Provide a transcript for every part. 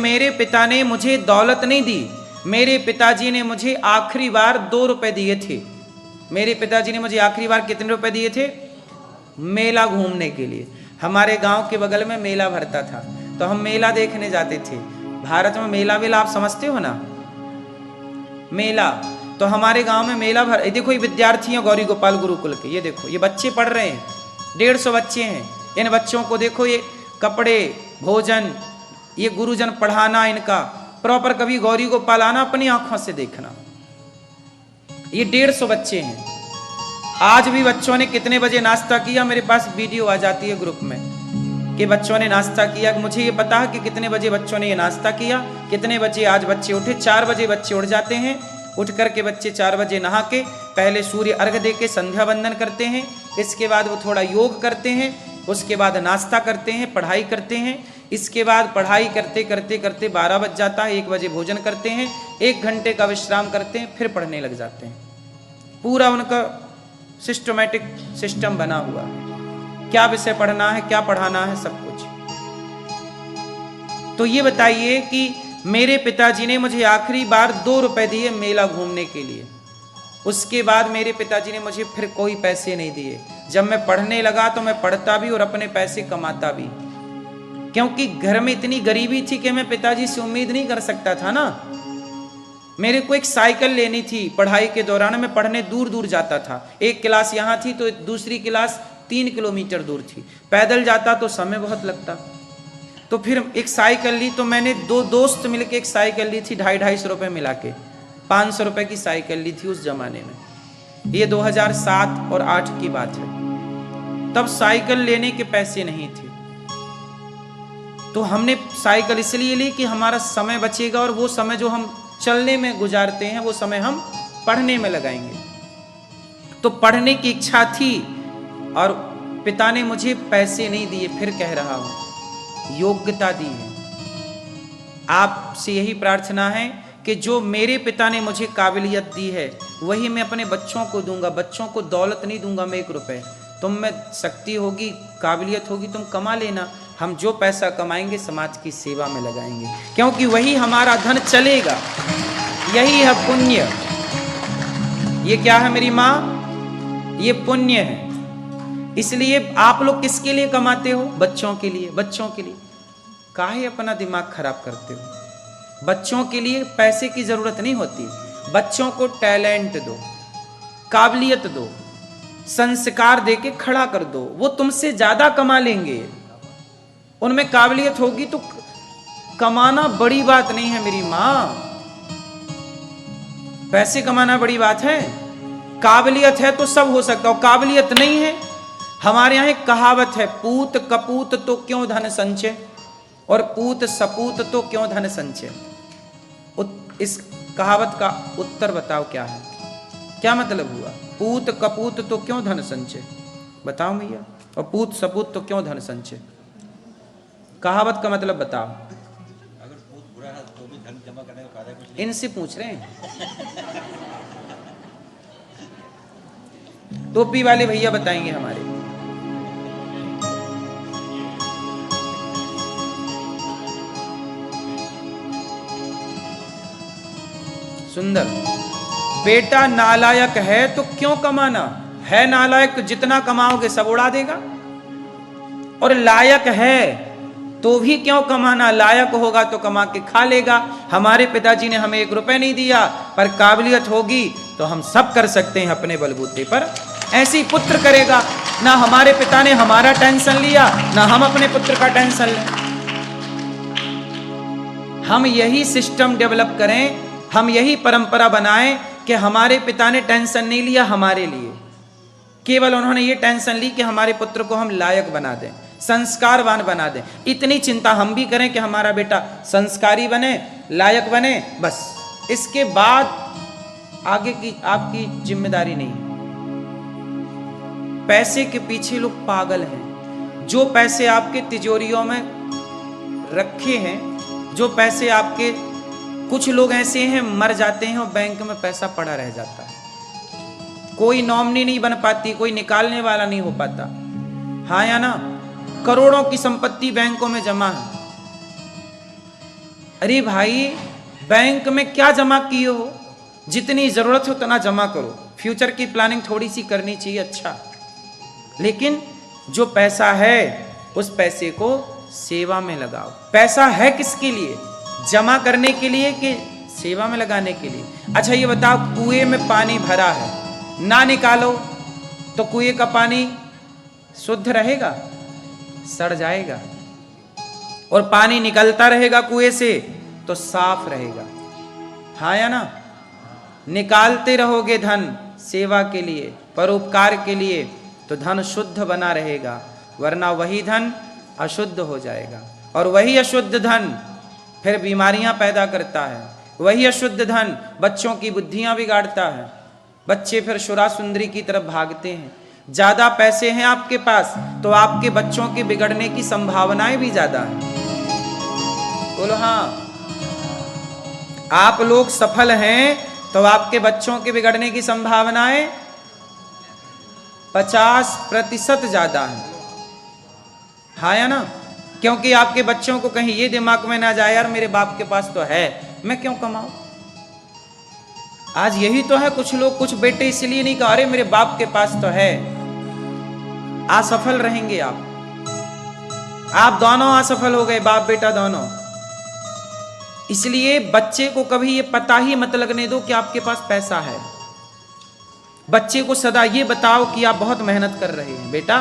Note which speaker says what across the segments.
Speaker 1: मेरे पिता ने मुझे दौलत नहीं दी, मेरे पिताजी ने मुझे आखिरी बार 2 रुपए दिए थे। मेरे पिताजी ने मुझे आखिरी बार कितने रुपए दिए थे? मेला घूमने के लिए। हमारे गांव के बगल में मेला भरता था, तो हम मेला देखने जाते थे। भारत में मेला वेला आप समझते हो ना, मेला। तो हमारे गांव में मेला भर, देखो ये विद्यार्थी हैं गौरी गोपाल गुरुकुल के, ये देखो ये बच्चे पढ़ रहे हैं, 150 बच्चे हैं। इन बच्चों को देखो, ये कपड़े, भोजन, ये गुरुजन पढ़ाना, इनका प्रॉपर। कभी गौरी गोपाल आना, अपनी आंखों से देखना। ये 150 बच्चे हैं। आज भी बच्चों ने कितने बजे नाश्ता किया, मेरे पास वीडियो आ जाती है ग्रुप में कि बच्चों ने नाश्ता किया। मुझे ये पता है कि कितने बजे बच्चों ने ये नाश्ता किया, कितने बजे आज बच्चे उठे। 4 बजे बच्चे उठ जाते हैं। उठ करके बच्चे 4 बजे नहा के पहले सूर्य अर्घ दे के संध्या वंदन करते हैं। इसके बाद वो थोड़ा योग करते हैं, उसके बाद नाश्ता करते हैं, पढ़ाई करते हैं। इसके बाद पढ़ाई करते करते करते 12 बज जाता है, 1 बजे भोजन करते हैं, 1 घंटे का विश्राम करते हैं, फिर पढ़ने लग जाते हैं। पूरा उनका सिस्टमैटिक सिस्टम बना हुआ, क्या विषय पढ़ना है, क्या पढ़ाना है, सब कुछ। तो ये बताइए कि मेरे पिताजी ने मुझे आखिरी बार 2 रुपए दिए मेला घूमने के लिए। उसके बाद मेरे पिताजी ने मुझे फिर कोई पैसे नहीं दिए। जब मैं पढ़ने लगा तो मैं पढ़ता भी और अपने पैसे कमाता भी, क्योंकि घर में इतनी गरीबी थी कि मैं पिताजी से उम्मीद नहीं कर सकता था ना। मेरे को एक साइकिल लेनी थी। पढ़ाई के दौरान मैं पढ़ने दूर दूर जाता था। एक क्लास यहाँ थी तो दूसरी क्लास 3 किलोमीटर दूर थी। पैदल जाता तो समय बहुत लगता। तो फिर एक साइकिल ली, तो मैंने 2 दोस्त मिलकर एक साइकिल ली थी, 250 रुपये मिला के। 500 रुपये की साइकिल ली थी उस जमाने में। ये 2007 और 8 की बात है। तब साइकिल लेने के पैसे नहीं थे, तो हमने साइकिल इसलिए ली कि हमारा समय बचेगा और वो समय जो हम चलने में गुजारते हैं वो समय हम पढ़ने में लगाएंगे। तो पढ़ने की इच्छा थी और पिता ने मुझे पैसे नहीं दिए। फिर कह रहा हूं, योग्यता दी है। आपसे यही प्रार्थना है कि जो मेरे पिता ने मुझे काबिलियत दी है वही मैं अपने बच्चों को दूंगा। बच्चों को दौलत नहीं दूंगा मैं 1 रुपए। तुम में शक्ति होगी, काबिलियत होगी, तुम कमा लेना। हम जो पैसा कमाएंगे समाज की सेवा में लगाएंगे, क्योंकि वही हमारा धन चलेगा। यही है पुण्य। ये क्या है मेरी माँ? ये पुण्य है। इसलिए आप लोग किसके लिए कमाते हो? बच्चों के लिए। बच्चों के लिए काहे अपना दिमाग खराब करते हो? बच्चों के लिए पैसे की जरूरत नहीं होती। बच्चों को टैलेंट दो, काबिलियत दो, संस्कार देके खड़ा कर दो, वो तुमसे ज्यादा कमा लेंगे। उनमें काबिलियत होगी तो कमाना बड़ी बात नहीं है मेरी मां। पैसे कमाना बड़ी बात है? काबिलियत है तो सब हो सकता है, और काबिलियत नहीं है। हमारे यहां एक कहावत है, पूत कपूत तो क्यों धन संचय, और पूत सपूत तो क्यों धन संचय। इस कहावत का उत्तर बताओ क्या है? क्या मतलब हुआ? पूत कपूत तो क्यों धन संचय, बताओ भैया। और पूत सपूत तो क्यों धन संचय, कहावत का मतलब बताओ।
Speaker 2: अगर पूत बुरा है तो भी धन जमा करने का फायदा कुछ नहीं।
Speaker 1: इनसे पूछ रहे हैं। टोपी वाले भैया बताएंगे हमारे। सुंदर। बेटा नालायक है तो क्यों कमाना है? नालायक तो जितना कमाओगे सब उड़ा देगा। और लायक है तो भी क्यों कमाना? लायक होगा तो कमा के खा लेगा। हमारे पिताजी ने हमें 1 रुपए नहीं दिया, पर काबिलियत होगी तो हम सब कर सकते हैं अपने बलबूते पर। ऐसी पुत्र करेगा। ना हमारे पिता ने हमारा टेंशन लिया, ना हम अपने पुत्र का टेंशन लें। हम यही सिस्टम डेवलप करें, हम यही परंपरा बनाएं कि हमारे पिता ने टेंशन नहीं लिया हमारे लिए। केवल उन्होंने ये टेंशन ली कि हमारे पुत्र को हम लायक बना दें, संस्कारवान बना दें। इतनी चिंता हम भी करें कि हमारा बेटा संस्कारी बने, लायक बने, बस। इसके बाद आगे की आपकी जिम्मेदारी नहीं है। पैसे के पीछे लोग पागल हैं। जो पैसे आपके तिजोरियों में रखे हैं, जो पैसे आपके, कुछ लोग ऐसे हैं मर जाते हैं और बैंक में पैसा पड़ा रह जाता है। कोई नॉमिनी नहीं बन पाती, कोई निकालने वाला नहीं हो पाता। हाँ या ना? करोड़ों की संपत्ति बैंकों में जमा है। अरे भाई, बैंक में क्या जमा किए हो, जितनी जरूरत हो उतना जमा करो, फ्यूचर की प्लानिंग थोड़ी सी करनी चाहिए। अच्छा, लेकिन जो पैसा है उस पैसे को सेवा में लगाओ। पैसा है किसके लिए? जमा करने के लिए कि सेवा में लगाने के लिए? अच्छा ये बताओ, कुएं में पानी भरा है, ना निकालो तो कुएं का पानी शुद्ध रहेगा? सड़ जाएगा। और पानी निकलता रहेगा कुएं से तो साफ रहेगा। हाँ या ना? निकालते रहोगे धन सेवा के लिए, परोपकार के लिए, तो धन शुद्ध बना रहेगा, वरना वही धन अशुद्ध हो जाएगा। और वही अशुद्ध धन फिर बीमारियां पैदा करता है। वही अशुद्ध धन बच्चों की बुद्धियां बिगाड़ता है। बच्चे फिर शुरा सुंदरी की तरफ भागते हैं। ज्यादा पैसे हैं आपके पास तो आपके बच्चों के बिगड़ने की संभावनाएं भी ज्यादा हैं। बोलो हाँ। आप लोग सफल हैं तो आपके बच्चों के बिगड़ने की संभावनाएं 50% ज्यादा है। हाँ या ना? क्योंकि आपके बच्चों को कहीं ये दिमाग में ना जाए, यार मेरे बाप के पास तो है, मैं क्यों कमाऊं। आज यही तो है, कुछ लोग, कुछ बेटे इसलिए नहीं कहा अरे मेरे बाप के पास तो है। असफल रहेंगे आप दोनों असफल हो गए, बाप बेटा दोनों। इसलिए बच्चे को कभी ये पता ही मत लगने दो कि आपके पास पैसा है। बच्चे को सदा ये बताओ कि आप बहुत मेहनत कर रहे हैं। बेटा,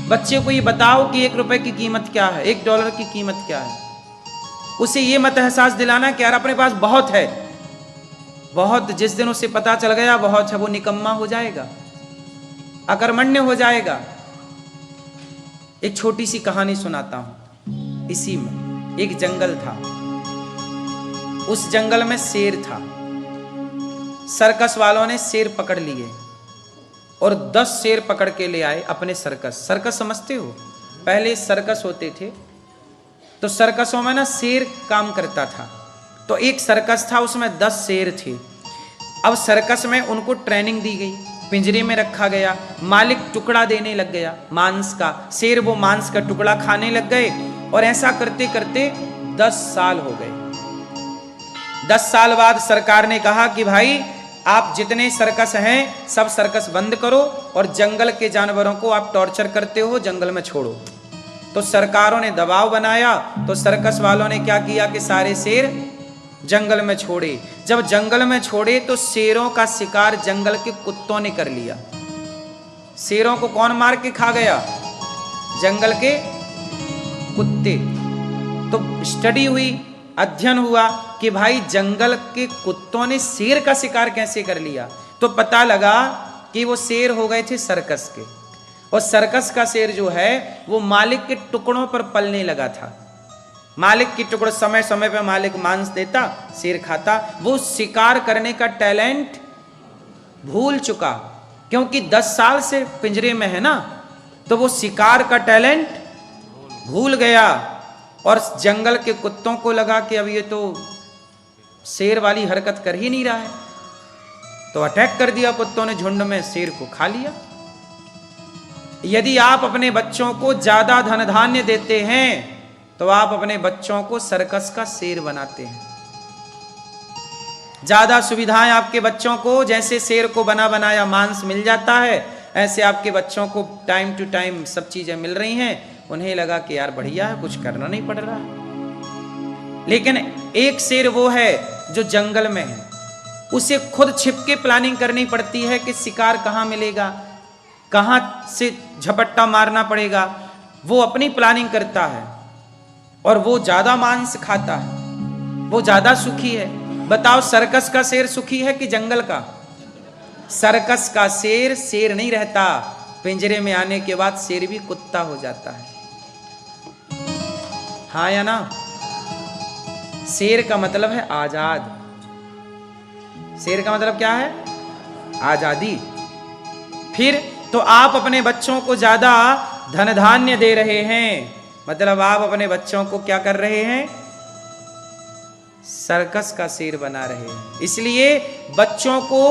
Speaker 1: बच्चे को ये बताओ कि $1 की कीमत क्या है, $1 की कीमत क्या है। उसे ये मत एहसास दिलाना कि यार अपने पास बहुत है। बहुत, जिस दिन उसे पता चल गया बहुत है, वो निकम्मा हो जाएगा, अकर्मण्य हो जाएगा। एक छोटी सी कहानी सुनाता हूं। इसी में एक जंगल था, उस जंगल में शेर था। सर्कस वालों ने शेर पकड़ लिए और 10 शेर पकड़ के ले आए अपने सर्कस। सर्कस समझते हो? पहले सर्कस होते थे तो सर्कसों में ना शेर काम करता था। तो एक सर्कस था, उसमें 10 शेर थे। अब सर्कस में उनको ट्रेनिंग दी गई, पिंजरे में रखा गया, मालिक टुकड़ा देने लग गया मांस का। शेर वो मांस का टुकड़ा खाने लग गए और ऐसा करते करते 10 साल हो गए। 10 साल बाद सरकार ने कहा कि भाई आप जितने सर्कस हैं सब सर्कस बंद करो और जंगल के जानवरों को आप टॉर्चर करते हो जंगल में छोड़ो। तो सरकारों ने दबाव बनाया, तो सर्कस वालों ने क्या किया कि सारे शेर जंगल में छोड़े। जब जंगल में छोड़े तो शेरों का शिकार जंगल के कुत्तों ने कर लिया। शेरों को कौन मार के खा गया? जंगल के कुत्ते। तो स्टडी हुई, अध्ययन हुआ कि भाई जंगल के कुत्तों ने शेर का शिकार कैसे कर लिया। तो पता लगा कि वो शेर हो गए थे सर्कस के, और सर्कस का शेर जो है वो मालिक के टुकड़ों पर पलने लगा था। मालिक की टुकड़ों, समय समय पर मालिक मांस देता, शेर खाता। वो शिकार करने का टैलेंट भूल चुका, क्योंकि 10 साल से पिंजरे में है ना, तो वो शिकार का टैलेंट भूल गया। और जंगल के कुत्तों को लगा कि अब ये तो शेर वाली हरकत कर ही नहीं रहा है, तो अटैक कर दिया कुत्तों ने, झुंड में शेर को खा लिया। यदि आप अपने बच्चों को ज्यादा धन धान्य देते हैं तो आप अपने बच्चों को सर्कस का शेर बनाते हैं। ज्यादा सुविधाएं आपके बच्चों को, जैसे शेर को बना बनाया मांस मिल जाता है, ऐसे आपके बच्चों को टाइम टू टाइम सब चीजें मिल रही हैं। उन्हें लगा कि यार बढ़िया है, कुछ करना नहीं पड़ रहा है। लेकिन एक शेर वो है जो जंगल में है, उसे खुद छिप के प्लानिंग करनी पड़ती है कि शिकार कहाँ मिलेगा, कहाँ से झपट्टा मारना पड़ेगा। वो अपनी प्लानिंग करता है और वो ज्यादा मांस खाता है, वो ज्यादा सुखी है। बताओ, सर्कस का शेर सुखी है कि जंगल का? सर्कस का शेर शेर नहीं रहता, पिंजरे में आने के बाद शेर भी कुत्ता हो जाता है। हाँ या ना? शेर का मतलब है आजाद। शेर का मतलब क्या है? आजादी। फिर तो आप अपने बच्चों को ज्यादा धन धान्य दे रहे हैं, मतलब आप अपने बच्चों को क्या कर रहे हैं? सर्कस का शेर बना रहे हैं। इसलिए बच्चों को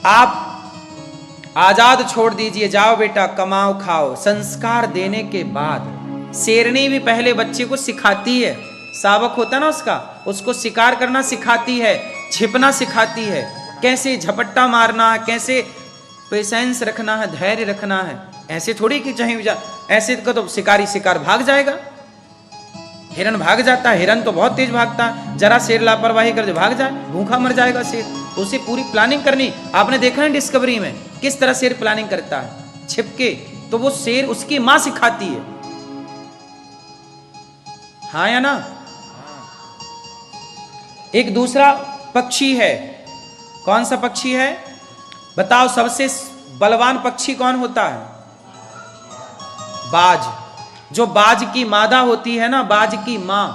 Speaker 1: आप आजाद छोड़ दीजिए, जाओ बेटा कमाओ खाओ। संस्कार देने के बाद शेरनी भी पहले बच्चे को सिखाती है शावक होता ना उसको शिकार करना सिखाती है, छिपना सिखाती है, कैसे झपट्टा मारना है, कैसे पेशेंस रखना है, धैर्य रखना है। ऐसे थोड़ी कि चाहे ऐसे का तो शिकार भाग जाएगा। हिरन भाग जाता है, हिरन तो बहुत तेज भागता है, जरा शेर लापरवाही कर भाग जाए, भूखा मर जाएगा शेर। तो उसे पूरी प्लानिंग करनी। आपने देखा है डिस्कवरी में किस तरह शेर प्लानिंग करता है छिपके, तो वो शेर उसकी मां सिखाती है, हाँ या ना। एक दूसरा पक्षी है, कौन सा पक्षी है बताओ? सबसे बलवान पक्षी कौन होता है? बाज। जो बाज की मादा होती है ना, बाज की मां,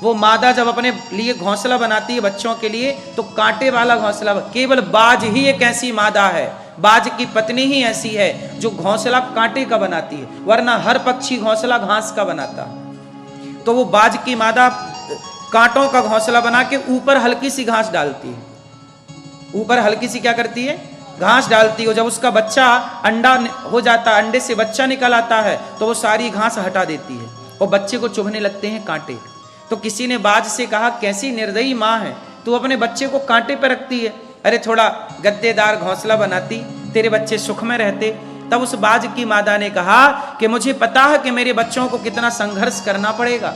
Speaker 1: वो मादा जब अपने लिए घोंसला बनाती है बच्चों के लिए, तो कांटे वाला घोंसला। केवल बाज ही एक ऐसी मादा है, बाज की पत्नी ही ऐसी है जो घोंसला कांटे का बनाती है, वरना हर पक्षी घोंसला घास का बनाता है। तो वो बाज की मादा कांटों का घोंसला बना के ऊपर हल्की सी घास डालती है, ऊपर हल्की सी क्या करती है? घास डालती है। जब उसका बच्चा अंडा हो जाता है, अंडे से बच्चा निकल आता है, तो वो सारी घास हटा देती है और बच्चे को चुभने लगते हैं कांटे। तो किसी ने बाज से कहा, कैसी निर्दयी माँ है, तू अपने बच्चे को कांटे पर रखती है, अरे थोड़ा गद्देदार घोंसला बनाती, तेरे बच्चे सुख में रहते। तब उस बाज की मादा ने कहा कि मुझे पता है कि मेरे बच्चों को कितना संघर्ष करना पड़ेगा।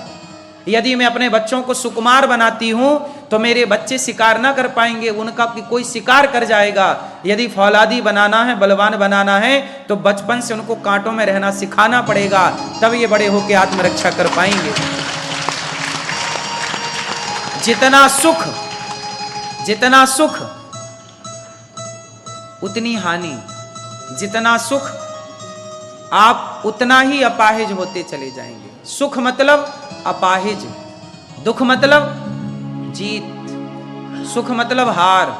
Speaker 1: यदि मैं अपने बच्चों को सुकुमार बनाती हूं तो मेरे बच्चे शिकार ना कर पाएंगे, उनका कोई शिकार कर जाएगा। यदि फौलादी बनाना है, बलवान बनाना है, तो बचपन से उनको कांटों में रहना सिखाना पड़ेगा, तब ये बड़े होकर आत्मरक्षा कर पाएंगे। जितना सुख उतनी हानि, जितना सुख आप उतना ही अपाहिज होते चले जाएंगे। सुख मतलब अपाहिज, दुख मतलब जीत, सुख मतलब हार।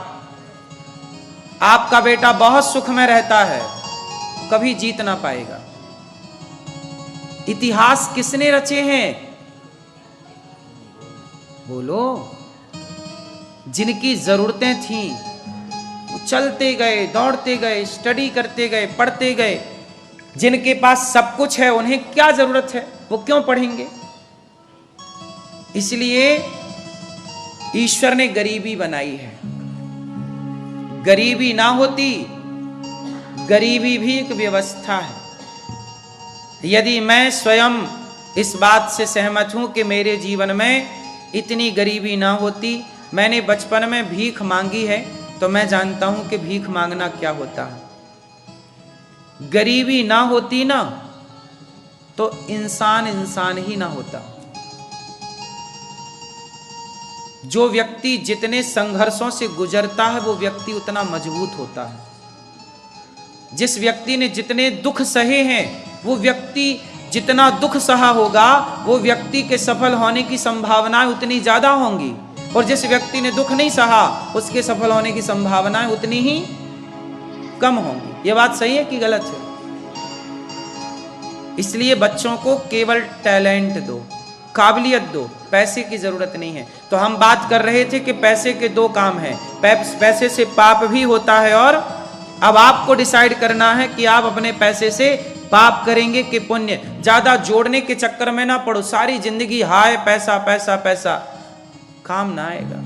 Speaker 1: आपका बेटा बहुत सुख में रहता है, कभी जीत ना पाएगा। इतिहास किसने रचे हैं? बोलो। जिनकी जरूरतें थीं वो चलते गए, दौड़ते गए, स्टडी करते गए, पढ़ते गए। जिनके पास सब कुछ है उन्हें क्या जरूरत है, वो क्यों पढ़ेंगे? इसलिए ईश्वर ने गरीबी बनाई है। गरीबी ना होती, गरीबी भी एक व्यवस्था है। यदि मैं स्वयं इस बात से सहमत हूं कि मेरे जीवन में इतनी गरीबी ना होती, मैंने बचपन में भीख मांगी है, तो मैं जानता हूं कि भीख मांगना क्या होता है। गरीबी ना होती ना तो इंसान ही ना होता। जो व्यक्ति जितने संघर्षों से गुजरता है वो व्यक्ति उतना मजबूत होता है। जिस व्यक्ति ने जितने दुख सहे हैं, वो व्यक्ति जितना दुख सहा होगा, वो व्यक्ति के सफल होने की संभावनाएं उतनी ज्यादा होंगी। और जिस व्यक्ति ने दुख नहीं सहा, उसके सफल होने की संभावनाएं उतनी ही कम होंगी। ये बात सही है कि गलत है? इसलिए बच्चों को केवल टैलेंट दो, काबिलियत दो, पैसे की जरूरत नहीं है। तो हम बात कर रहे थे कि पैसे के दो काम हैं, पैसे से पाप भी होता है, और अब आपको डिसाइड करना है कि आप अपने पैसे से पाप करेंगे कि पुण्य। ज्यादा जोड़ने के चक्कर में ना पड़ो, सारी जिंदगी हाय पैसा पैसा पैसा, काम ना आएगा।